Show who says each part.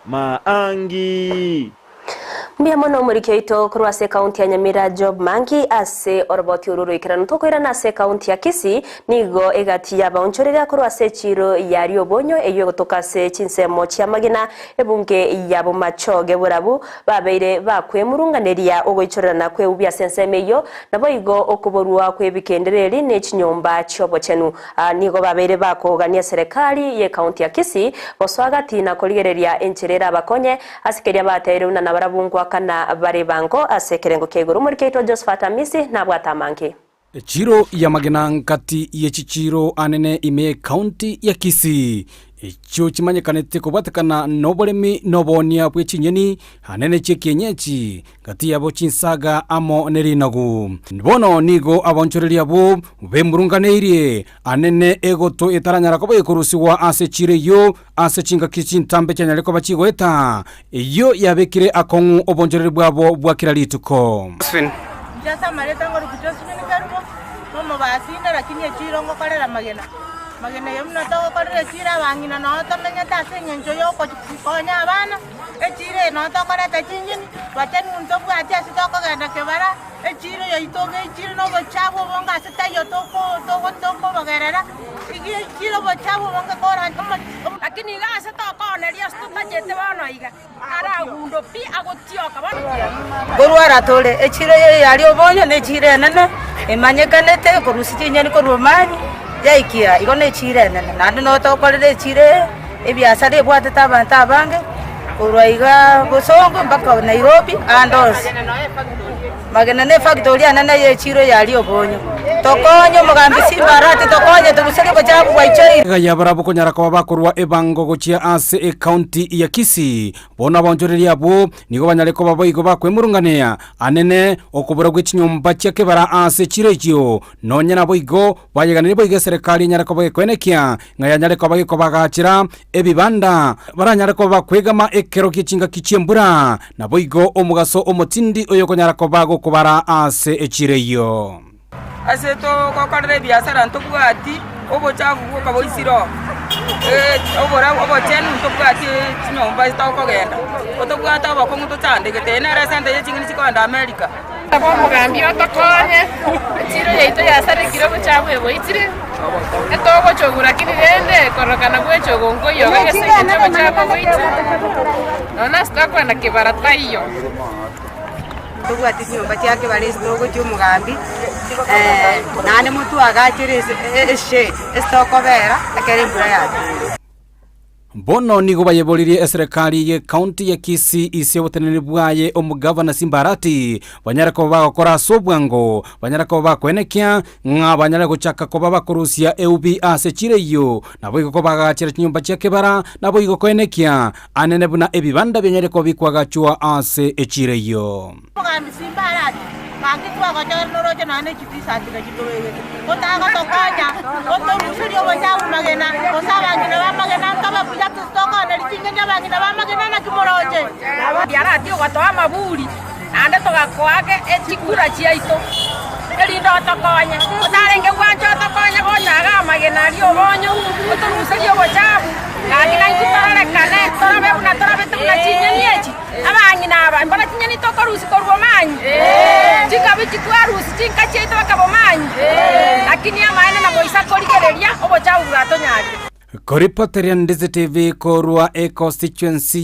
Speaker 1: Maangi.
Speaker 2: Mbia mono murikio ito kurwase kaunti ya Nyamira Job Mangi ase oroboti ururu ikirano tokoira na se kaunti ya Kisii nigo egati ya baunchorera kurwase chiro ya Riobonyo eyo gotoka se chinsemo chia magina ebunge ya Bomachoge burabu babeire bakwemurunganeria ogoichorana kwe ubya sensemeyo nabo igo okuborwa kwe bikendereri ne chinyomba chobo chenu nigo babeire bakogania serikali ye kaunti ya Kisii boswagati na koligereria encherera bakonye asikeria batere una nabarabungwa kana bare bango asekerengo keguru murikeito Josephat Amisi na bwatamange.
Speaker 3: Chiro ya magena nkati ye chichiro anene ime kaunti ya Kisii. Icho chimanyekanete kubatakana noboremi nobonia bwe chinyeni hanene chekienyechi gati yabo chinsaga amo nerinagu. Bono nigo abonchoreria bo bemurunganeirie anene egoto etaranyara ko bekurusiwa ase chireyo ase chinga kichintambe cyanyareko bachigoeta iyo yabekire akongu obonchoreri bwabo bwakira lituko.
Speaker 4: Jasa maleta ngoro kutosimini karumo momo basinde lakini echiro ngo kolera magena yomno to kolera chira bangina no to menya tasenye njoyo ko konya abana echire no to koleta chinjini wateni unto bwati asitoko genda kebara echiro yo itoge echiro no bochabo bonga sitayo toko bagerera igi echiro bochabo bonga kora lakini gase to koneria stutanyete bana iga ara gundo pi agotioka bana gorwara tole echiro yo yali obonyo ne chire nene emanyekanete korusinyeni koromani yaikia igone chire nene nande no to kolere chire ebiasare bwatata abantu abange urwaiga bosongo mpaka Nairobi andos magena ne factory anana ye chiro yali obonyo tokonyo mugambi simbarati tokonye tubuseke bachabu bwaichoi
Speaker 3: gaya barabo konyara kwa bakorwa ebango gochia ase e county ya Kisii bona bonjoreria abo nigo banyareko babo igo bakwemurunganea anene okubura gwechinyomba cyake bara ase chirejo nonye nabo igo bayeganire bo serikali nyarako bakwenekia ngaya nyareko bagiko bagachira ebibanda baranyareko bakwegama ekero kichinga kichembura nabo igo omugaso omotindi oyo konyarako bago kubara ase echireyo
Speaker 5: ase to kokorere biasara ntobwati obochavu kaboisiro obochenu ntobwati chinyomba zitokogenda otobwata abakongu totandegete nera sente yechingini chikonda America
Speaker 6: mugambi otokonye chiro yeito yasare kiro bochavu eboitire etogo chogura kinirende korokana bwechogo ngoyo gagesenge bochavu boitire nona stakwenda kibara twayo
Speaker 4: tubwati nyomba cyake bari stogo cy'umugambi nane mutu agakire estoko bera akere mbura yake.
Speaker 3: Bono nigo bayebolirie serikali ye county ya Kisii ise botenene bwaye omugavana Simbarati banyarako bagakora sobwango banyarako bakwenekia nga banyarako chaka ko babakurusia EUB ase chireyo nabo iko bagachira chinyumba cyake bara nabo iko kwenekia anene buna ebibanda byanyarako bikwagachwa ase echireyo
Speaker 4: Mugambi Simbarati Pakitwa kotor noroje nane chitisa tika chitowe kotaka tokonya kotorusuri obachabu magena kosabangina bamagena ntaba buja tustoko nelichingenya bangina bamagena na kimoroje
Speaker 6: yarati ogatoa maburi ande togakwage echikura chiaito elindo tokonya otarenge gwancho tokonya onyaga magena ri obonyo otorusuri obachabu ngakina nchitorare kane torabe una torabe tuna chinyeniechi abangina aba mbona chinyeni tokorusi korwomanyi chikabichi twarusi chinkacheito bakabomanyi lakini amaene na boisa koligereria obochabu bratonyari
Speaker 3: Koripoterian TV korwa e constituency